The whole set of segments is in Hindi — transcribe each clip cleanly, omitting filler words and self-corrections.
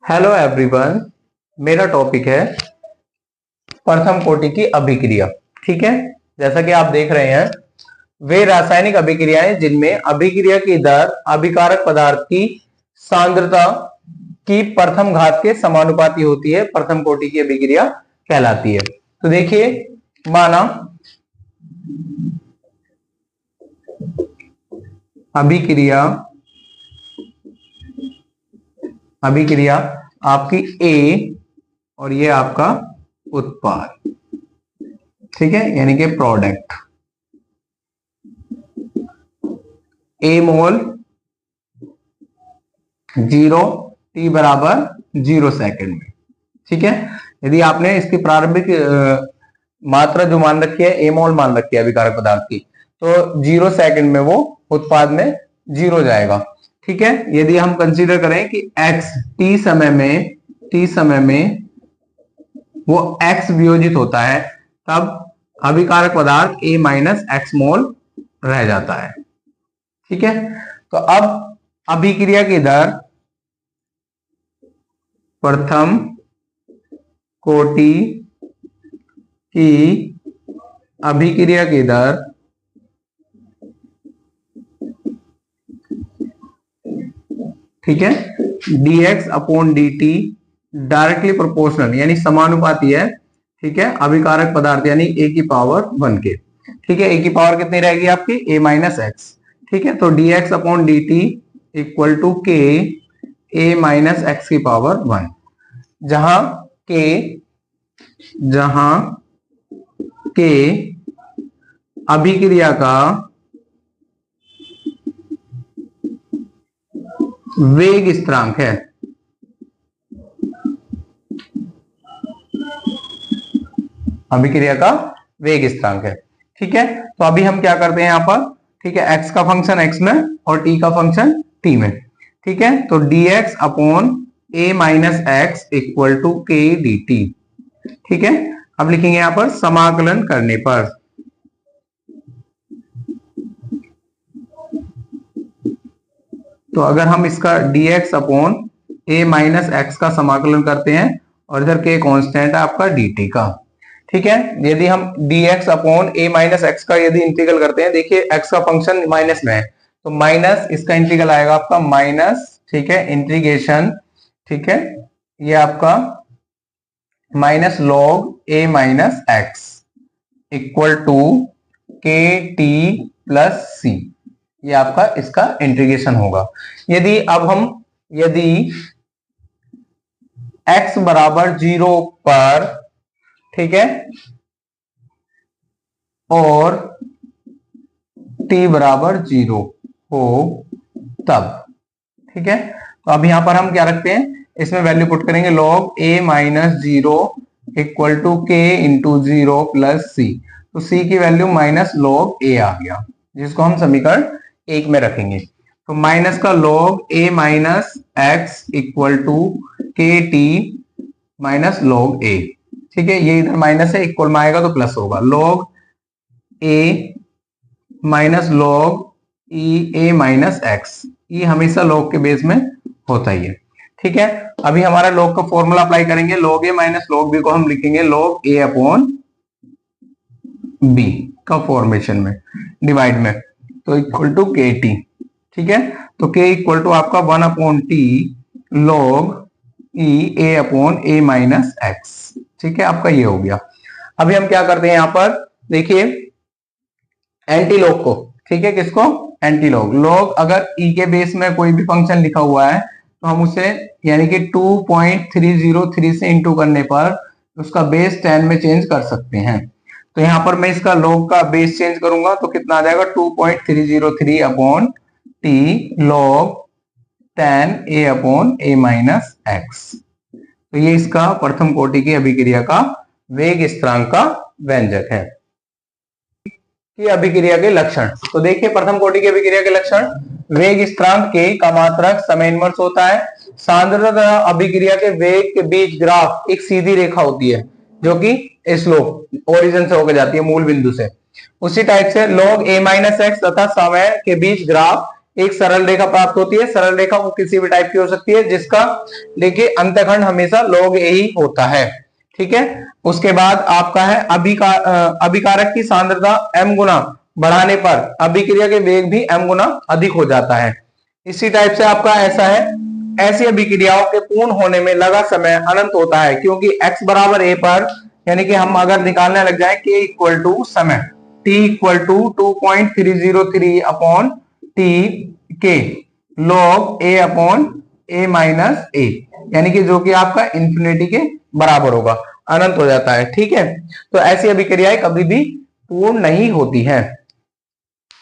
हेलो एवरीवन, मेरा टॉपिक है प्रथम कोटि की अभिक्रिया। ठीक है, जैसा कि आप देख रहे हैं, वे रासायनिक अभिक्रियाएं जिनमें अभिक्रिया की दर अभिकारक पदार्थ की सांद्रता की प्रथम घात के समानुपाती होती है, प्रथम कोटि की अभिक्रिया कहलाती है। तो देखिए, माना अभिक्रिया आपकी ए और ये आपका उत्पाद, ठीक है, यानी कि प्रोडक्ट। ए मोल 0, टी बराबर 0 सेकेंड में। ठीक है, यदि आपने इसकी प्रारंभिक मात्रा जो मान रखी है, ए मोल मान रखी है अभिकारक पदार्थ की, तो 0 सेकेंड में वो उत्पाद में 0 जाएगा। ठीक है, यदि हम कंसीडर करें कि x टी समय में वो x वियोजित होता है, तब अभिकारक पदार्थ a माइनस एक्स मोल रह जाता है। ठीक है, तो अब अभिक्रिया की दर प्रथम कोटि की अभिक्रिया की दर ठीक है dx upon dt directly proportional यानी समानुपाती है। ठीक है, अभिकारक पदार्थ यानी a की पावर 1 के। ठीक है, a की पावर कितनी रहेगी आपकी, a माइनस एक्स। ठीक है, तो dx upon dt equal to k a minus X की पावर 1, जहां k अभिक्रिया का वेग स्थिरांक है। अभिक्रिया का वेग स्थिरांक है। ठीक है, तो अभी हम क्या करते हैं यहां पर, ठीक है, x का फंक्शन x में और t का फंक्शन t में। ठीक है, तो dx upon a minus X equal to k dt। ठीक है, अब लिखेंगे यहां पर समाकलन करने पर, तो अगर हम इसका dx upon a minus x का समाकलन करते हैं और इधर k कांस्टेंट है आपका dt का। ठीक है, यदि हम dx upon a minus x का यदि इंटीग्रल करते हैं, देखिए x का फंक्शन माइनस में है, तो माइनस इसका इंटीग्रल आएगा आपका माइनस, ठीक है, इंटीग्रेशन, ठीक है, ये आपका minus log a minus X equal to K T plus C, ये आपका इसका इंटीग्रेशन होगा। यदि x बराबर 0 पर, ठीक है, और t बराबर 0 हो तब, ठीक है, तो अब यहां पर हम क्या रखते हैं, इसमें वैल्यू पुट करेंगे log a minus 0 equal to K into 0 plus C, तो c की वैल्यू माइनस log a आ गया, जिसको हम समीकरण 1 में रखेंगे। तो माइनस का log a minus X equal to K T minus log a। ठीक है, ये इधर माइनस है, इक्वल में आएगा तो प्लस होगा, log a minus log a minus x, ये हमेशा log के बेस में होता ही है। ठीक है, अभी हमारा log का फॉर्मूला अप्लाई करेंगे, log a minus log b को हम लिखेंगे log a अपॉन b का फॉर्मेशन में डिवाइड में, तो इक्वल टू के टी। ठीक है, तो k इक्वल टू आपका 1 upon T log e a upon a minus x. ठीक है, आपका ये हो गया। अभी हम क्या करते हैं यहां पर, देखिए एंटी लॉग को, ठीक है, किसको, एंटी लॉग। लॉग अगर e के बेस में कोई भी फंक्शन लिखा हुआ है तो हम उसे यानी कि 2.303 से इंटू करने पर उसका बेस 10 में चेंज कर सकते हैं। तो यहां पर मैं इसका लॉग का बेस चेंज करूंगा तो कितना आ जाएगा, 2.303 upon T log 10 a upon a minus x. तो ये इसका प्रथम कोटि की अभिक्रिया का वेग स्थिरांक का व्यंजक है। की अभिक्रिया के लक्षण, तो देखिए प्रथम कोटि की अभिक्रिया के लक्षण, वेग स्थिरांक के का मात्रक समय इनवर्स होता है। सांद्रता तथा अभिक्रिया के वेग के बीच ग्राफ एक सीधी रेखा होती है जो कि स्लोप ओरिजिन से होकर जाती है, मूल बिंदु से। उसी टाइप से log a माइनस एक्स तथा समय के बीच ग्राफ एक सरल रेखा प्राप्त होती है। सरल रेखा वो किसी भी टाइप की हो सकती है जिसका देखिए अंतखंड हमेशा log a ही होता है। ठीक है, उसके बाद आपका है अभिकारक की सांद्रता m गुना बढ़ाने पर अभिक्रिया के वेग भी m गुना अधिक हो जाता है। इसी टाइप से आपका ऐसा है, ऐसी अभिक्रियाओं के पूर्ण होने में लगा समय अनंत होता है, क्योंकि x बराबर a पर यानी कि हम अगर निकालने लग जाए k इक्वल टू समय t equal to 2.303 upon T के log a upon a minus a, यानी कि जो कि आपका इंफिनिटी के बराबर होगा, अनंत हो जाता है। ठीक है, तो ऐसी अभिक्रियाएं कभी भी पूर्ण नहीं होती हैं।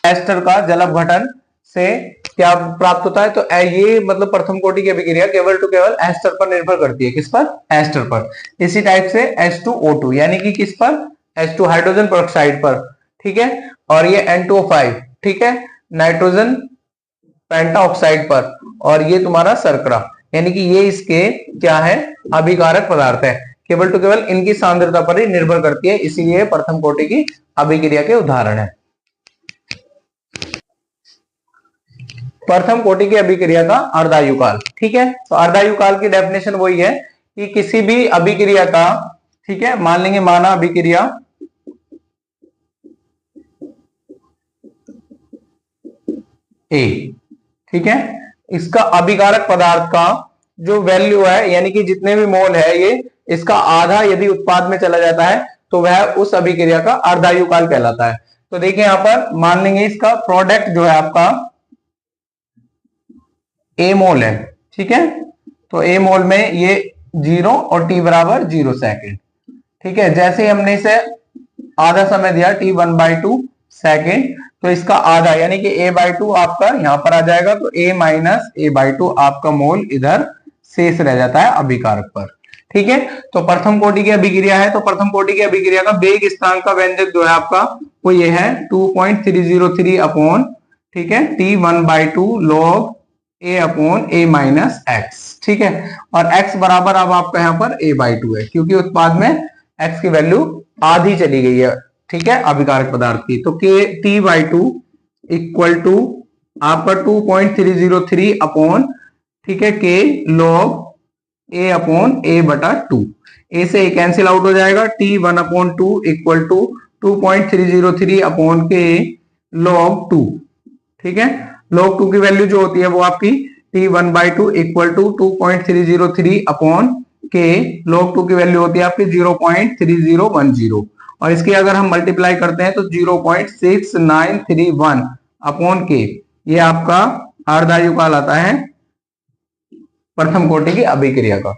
एस्टर का जल अपघटन से क्या प्राप्त होता है, तो ये मतलब प्रथम कोटि की अभिक्रिया केवल टू केवल एस्टर पर निर्भर करती है। किस पर? एस्टर पर। इसी टाइप से H2O2 यानी कि किस पर? H2 हाइड्रोजन पेरोक्साइड पर। ठीक है, और ये N2O5 ठीक है नाइट्रोजन पेंटाऑक्साइड पर, और ये तुम्हारा शर्करा, यानी कि ये इसके क्या है? अभिकारक पदार्थ है। केवल टू केवल इनकी सांद्रता पर ही निर्भर करती है, इसीलिए प्रथम कोटि की अभिक्रिया के उदाहरण है। प्रथम कोटि की अभिक्रिया का अर्धायुकाल। ठीक है, तो अर्धायुकाल की डेफिनेशन वही है कि किसी भी अभिक्रिया का, ठीक है, मान लेंगे माना अभिक्रिया ए, ठीक है, इसका अभिकारक पदार्थ का जो वैल्यू है यानी कि जितने भी मोल है ये इसका आधा यदि उत्पाद में चला जाता है तो वह उस अभिक्रिया का अर्धायुकाल कहलाता है। तो देखिए यहां पर मान लेंगे इसका प्रोडक्ट जो है आपका ए मोल है। ठीक है, तो ए मोल में ये 0 और टी बराबर 0 सेकेंड। ठीक है, जैसे ही हमने इसे आधा समय दिया t 1/2 सेकेंड, तो इसका आधा यानी कि a/2 आपका यहां पर आ जाएगा, तो a माइनस a/2 आपका मोल इधर शेष रह जाता है अभिकारक पर। ठीक है, तो प्रथम कोटि की अभिक्रिया है, तो प्रथम कोटि की अभिक्रिया का वेग स्थिरांक का व्यंजक जो है आपका वो ये है 2.303 अपॉन, ठीक है, t 1/2 log a upon a minus x. ठीक है, और x बराबर अब आपका यहाँ पर a/2 है, क्योंकि उत्पाद में x की वैल्यू आधी चली गई है। ठीक है, अभिकारक पदार्थ की, तो के t/2 इक्वल टू आपका 2.303 अपॉन, ठीक है, के log a upon a/2। a से a कैंसिल आउट हो जाएगा, t 1/2 इक्वल टू 2.303 अपॉन के log 2। ठीक है, log 2 की वैल्यू जो होती है वो आपकी t 1/2 इक्वल टू 2.303 अपॉन के log 2 की वैल्यू होती है आपकी 0.3010, और इसकी अगर हम मल्टीप्लाई करते हैं तो 0.6931 अपॉन के, ये आपका अर्धायुकाल आता है प्रथम कोटि की अभिक्रिया का।